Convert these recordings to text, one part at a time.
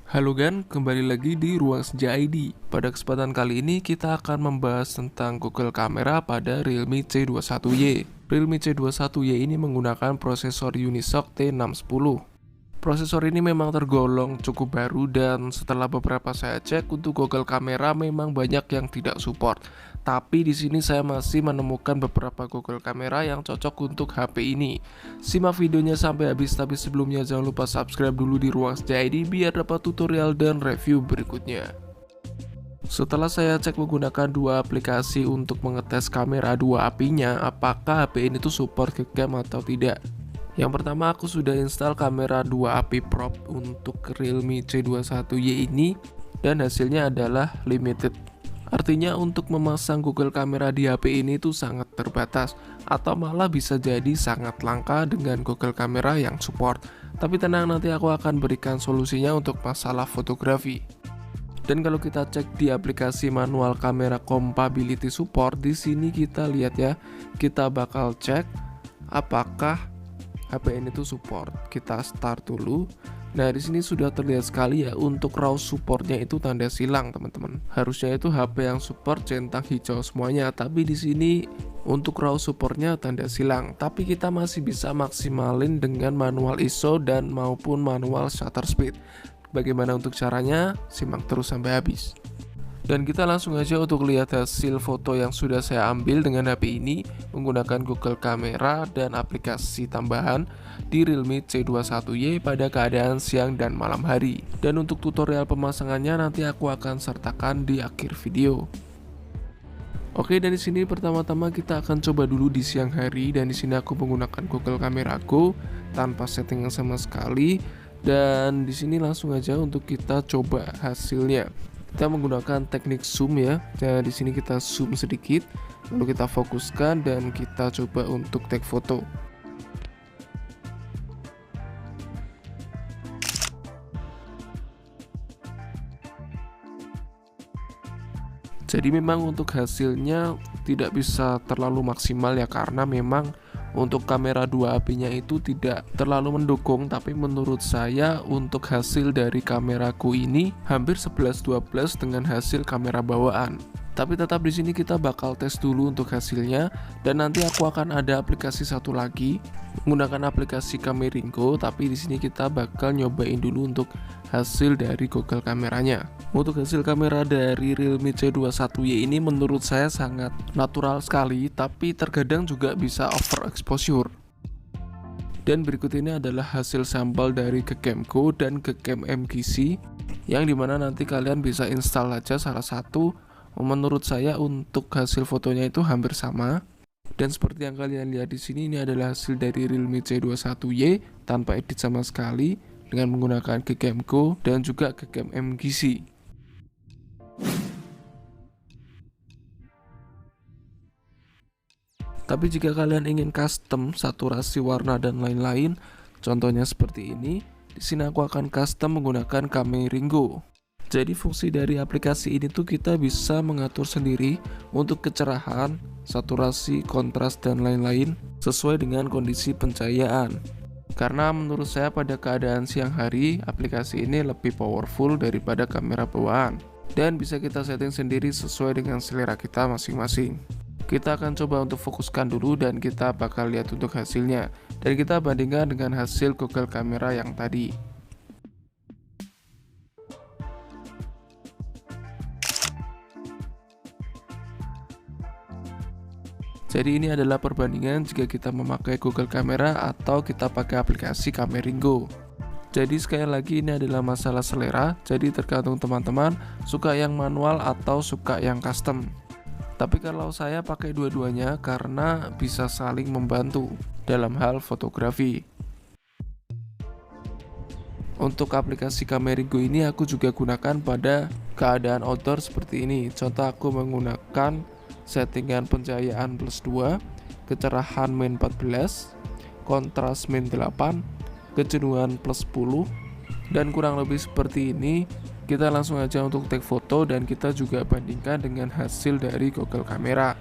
Halo Gan, kembali lagi di Ruang Senja ID. Pada kesempatan kali ini kita akan membahas tentang Google Kamera pada Realme C21Y. Realme C21Y ini menggunakan prosesor Unisoc T610. Prosesor ini memang tergolong cukup baru dan setelah beberapa saya cek untuk Google Kamera memang banyak yang tidak support. Tapi di sini saya masih menemukan beberapa Google Kamera yang cocok untuk HP ini. Simak videonya sampai habis, tapi sebelumnya jangan lupa subscribe dulu di Ruang Senja ID biar dapat tutorial dan review berikutnya. Setelah saya cek menggunakan dua aplikasi untuk mengetes kamera dua apinya, apakah HP ini tuh support webcam atau tidak. Yang pertama, aku sudah install kamera 2API Pro untuk Realme C21Y ini dan hasilnya adalah limited. Artinya untuk memasang Google Kamera di HP ini tuh sangat terbatas atau malah bisa jadi sangat langka dengan Google Kamera yang support. Tapi tenang, nanti aku akan berikan solusinya untuk masalah fotografi. Dan kalau kita cek di aplikasi manual kamera compatibility support, di sini kita lihat ya, kita bakal cek apakah HP ini tuh support. Kita start dulu. Nah, di sini sudah terlihat sekali ya untuk RAW supportnya itu tanda silang, teman-teman. Harusnya itu HP yang support centang hijau semuanya, tapi di sini untuk RAW supportnya tanda silang. Tapi kita masih bisa maksimalin dengan manual ISO dan maupun manual shutter speed. Bagaimana untuk caranya? Simak terus sampai habis. Dan kita langsung aja untuk lihat hasil foto yang sudah saya ambil dengan HP ini menggunakan Google Kamera dan aplikasi tambahan di Realme C21Y pada keadaan siang dan malam hari. Dan untuk tutorial pemasangannya nanti aku akan sertakan di akhir video. Oke, dari sini pertama-tama kita akan coba dulu di siang hari, dan di sini aku menggunakan Google Kamera Go tanpa settingan sama sekali. Dan di sini langsung aja untuk kita coba hasilnya. Kita menggunakan teknik zoom ya. Nah, di sini kita zoom sedikit, lalu kita fokuskan dan kita coba untuk take foto. Jadi memang untuk hasilnya tidak bisa terlalu maksimal ya, karena memang untuk kamera 2API-nya itu tidak terlalu mendukung. Tapi menurut saya untuk hasil dari kameraku ini hampir 11-12 dengan hasil kamera bawaan. Tapi tetap di sini kita bakal tes dulu untuk hasilnya, dan nanti aku akan ada aplikasi satu lagi menggunakan aplikasi Cameringo, tapi di sini kita bakal nyobain dulu untuk hasil dari Google kameranya. Untuk hasil kamera dari Realme C21Y ini menurut saya sangat natural sekali, tapi terkadang juga bisa overexposure. Dan berikut ini adalah hasil sampel dari Gcam-Go dan Gcam MGC, yang dimana nanti kalian bisa install aja salah satu. Menurut saya untuk hasil fotonya itu hampir sama. Dan seperti yang kalian lihat di sini, ini adalah hasil dari Realme C21Y tanpa edit sama sekali dengan menggunakan Gcam-Go dan juga Gcam MGC. Tapi jika kalian ingin custom saturasi warna dan lain-lain, contohnya seperti ini, di sini aku akan custom menggunakan Cameringo. Jadi fungsi dari aplikasi ini tuh kita bisa mengatur sendiri untuk kecerahan, saturasi, kontras, dan lain-lain sesuai dengan kondisi pencahayaan. Karena menurut saya pada keadaan siang hari, aplikasi ini lebih powerful daripada kamera bawaan. Dan bisa kita setting sendiri sesuai dengan selera kita masing-masing. Kita akan coba untuk fokuskan dulu dan kita bakal lihat untuk hasilnya. Dan kita bandingkan dengan hasil Google Kamera yang tadi. Jadi ini adalah perbandingan jika kita memakai Google Kamera atau kita pakai aplikasi Cameringo. Jadi sekali lagi ini adalah masalah selera, jadi tergantung teman-teman suka yang manual atau suka yang custom. Tapi kalau saya pakai dua-duanya karena bisa saling membantu dalam hal fotografi. Untuk aplikasi Cameringo ini aku juga gunakan pada keadaan outdoor seperti ini. Contoh aku menggunakan settingan pencahayaan +2, kecerahan -14, kontras -8, kejenuhan +10, dan kurang lebih seperti ini. Kita langsung aja untuk take foto dan kita juga bandingkan dengan hasil dari Google Kamera.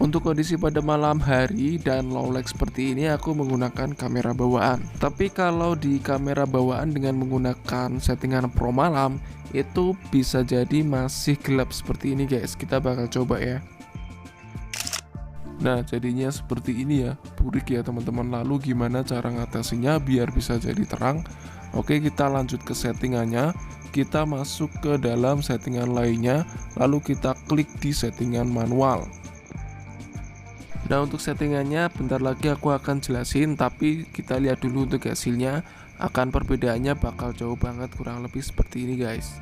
Untuk kondisi pada malam hari dan low light seperti ini aku menggunakan kamera bawaan. Tapi kalau di kamera bawaan dengan menggunakan settingan pro malam itu bisa jadi masih gelap seperti ini guys. Kita bakal coba ya. Nah jadinya seperti ini ya, burik ya teman-teman. Lalu gimana cara ngatasinya biar bisa jadi terang? Oke, kita lanjut ke settingannya. Kita masuk ke dalam settingan lainnya, lalu kita klik di settingan manual. Nah untuk settingannya bentar lagi aku akan jelasin, tapi kita lihat dulu untuk hasilnya. Akan perbedaannya bakal jauh banget, kurang lebih seperti ini guys.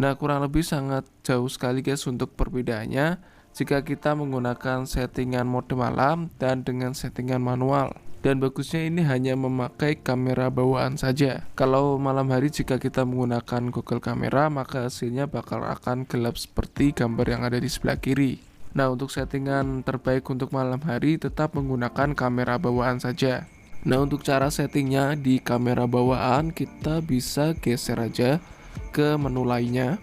Nah kurang lebih sangat jauh sekali guys untuk perbedaannya jika kita menggunakan settingan mode malam dan dengan settingan manual. Dan bagusnya ini hanya memakai kamera bawaan saja. Kalau malam hari jika kita menggunakan Google Kamera maka hasilnya bakal akan gelap seperti gambar yang ada di sebelah kiri. Nah untuk settingan terbaik untuk malam hari tetap menggunakan kamera bawaan saja. Nah untuk cara settingnya di kamera bawaan kita bisa geser aja ke menu lainnya.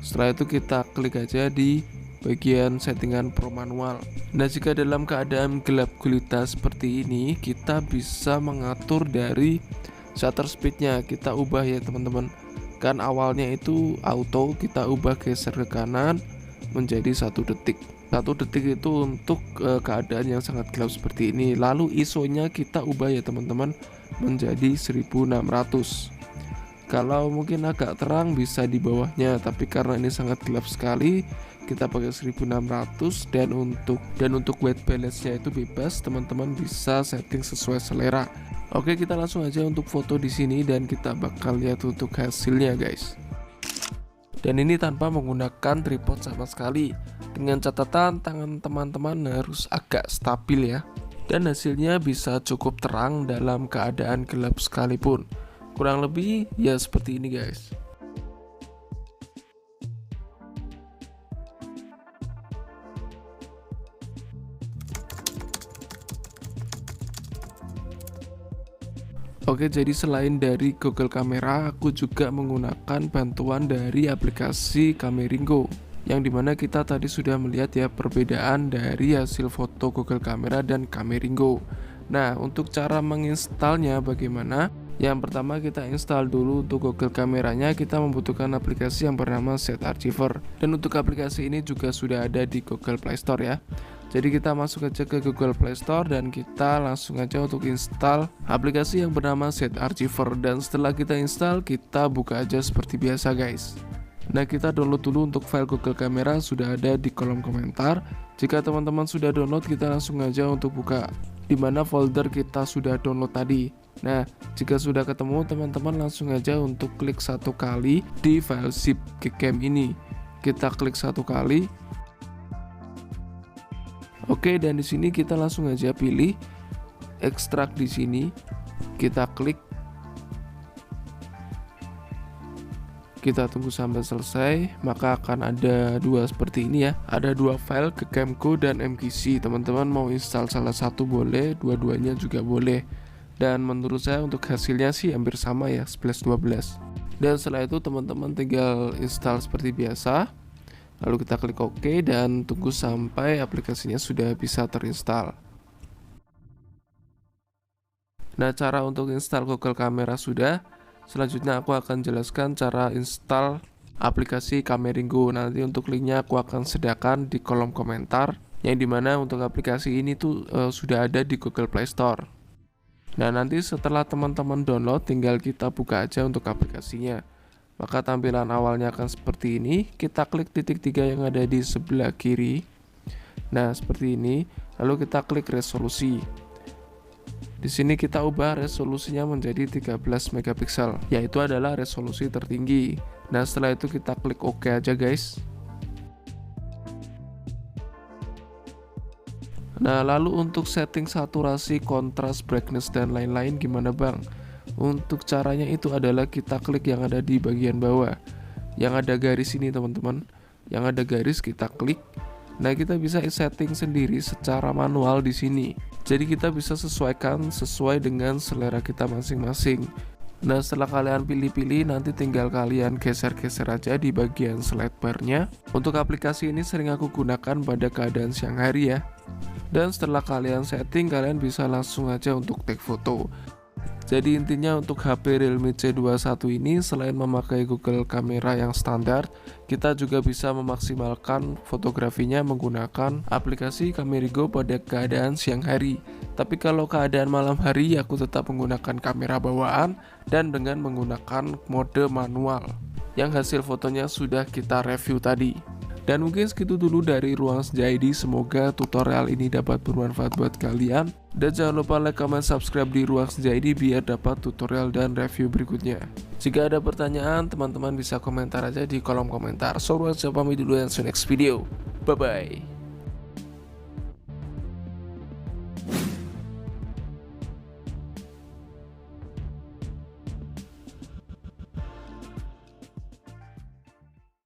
Setelah itu kita klik aja di bagian settingan pro manual. Nah jika dalam keadaan gelap gulita seperti ini kita bisa mengatur dari shutter speednya, kita ubah ya teman-teman. Kan awalnya itu auto, kita ubah geser ke kanan menjadi 1 detik. 1 detik itu untuk keadaan yang sangat gelap seperti ini. Lalu ISO nya kita ubah ya teman-teman menjadi 1600. Kalau mungkin agak terang bisa di bawahnya, tapi karena ini sangat gelap sekali kita pakai 1600. Dan untuk white balance nya itu bebas, teman-teman bisa setting sesuai selera. Oke, kita langsung aja untuk foto di sini dan kita bakal lihat untuk hasilnya guys. Dan ini tanpa menggunakan tripod sama sekali, dengan catatan tangan teman-teman harus agak stabil ya. Dan hasilnya bisa cukup terang dalam keadaan gelap sekalipun. Kurang lebih ya seperti ini guys. Oke, jadi selain dari Google Kamera, aku juga menggunakan bantuan dari aplikasi Cameringo, yang dimana kita tadi sudah melihat ya perbedaan dari hasil foto Google Kamera dan Cameringo. Nah untuk cara menginstalnya bagaimana? Yang pertama kita install dulu untuk Google Kameranya, kita membutuhkan aplikasi yang bernama Set Archiver. Dan untuk aplikasi ini juga sudah ada di Google Play Store ya. Jadi kita masuk aja ke Google Play Store dan kita langsung aja untuk install aplikasi yang bernama Set Archiver. Dan setelah kita install, kita buka aja seperti biasa guys. Nah kita download dulu untuk file Google Kamera, sudah ada di kolom komentar. Jika teman-teman sudah download, kita langsung aja untuk buka dimana folder kita sudah download tadi. Nah jika sudah ketemu, teman-teman langsung aja untuk klik 1 kali di file zip gcam ini. Kita klik 1 kali. Oke, dan di sini kita langsung aja pilih ekstrak di sini. Kita klik. Kita tunggu sampai selesai, maka akan ada 2 seperti ini ya. Ada 2 file, Gcam-Co dan MKC. Teman-teman mau install salah satu boleh, dua-duanya juga boleh. Dan menurut saya untuk hasilnya sih hampir sama ya, 11-12. Dan setelah itu teman-teman tinggal install seperti biasa. Lalu kita klik OK dan tunggu sampai aplikasinya sudah bisa terinstall. Nah cara untuk install Google Kamera sudah. Selanjutnya aku akan jelaskan cara install aplikasi Cameringo. Nanti untuk linknya aku akan sediakan di kolom komentar, yang dimana untuk aplikasi ini tuh sudah ada di Google Play Store. Nah nanti setelah teman-teman download, tinggal kita buka aja untuk aplikasinya. Maka tampilan awalnya akan seperti ini. Kita klik titik 3 yang ada di sebelah kiri. Nah seperti ini. Lalu kita klik resolusi. Di sini kita ubah resolusinya menjadi 13 megapiksel, yaitu adalah resolusi tertinggi. Nah setelah itu kita klik OK aja guys. Nah lalu untuk setting saturasi, kontras, brightness dan lain-lain gimana bang? Untuk caranya itu adalah kita klik yang ada di bagian bawah, yang ada garis ini teman-teman. Yang ada garis kita klik. Nah kita bisa setting sendiri secara manual di sini. Jadi kita bisa sesuaikan sesuai dengan selera kita masing-masing. Nah, setelah kalian pilih-pilih, nanti tinggal kalian geser-geser aja di bagian slide bar-nya. Untuk aplikasi ini sering aku gunakan pada keadaan siang hari ya. Dan setelah kalian setting, kalian bisa langsung aja untuk take foto. Jadi intinya untuk HP Realme C21 ini selain memakai Google Kamera yang standar, kita juga bisa memaksimalkan fotografinya menggunakan aplikasi Camerigo pada keadaan siang hari. Tapi kalau keadaan malam hari, aku tetap menggunakan kamera bawaan dan dengan menggunakan mode manual yang hasil fotonya sudah kita review tadi. Dan mungkin segitu dulu dari Ruang Senja ID. Semoga tutorial ini dapat bermanfaat buat kalian. Dan jangan lupa like, comment, subscribe di Ruang Senja ID biar dapat tutorial dan review berikutnya. Jika ada pertanyaan, teman-teman bisa komentar aja di kolom komentar. So, Ruang Senja pamit dulu, and see you next video. Bye-bye.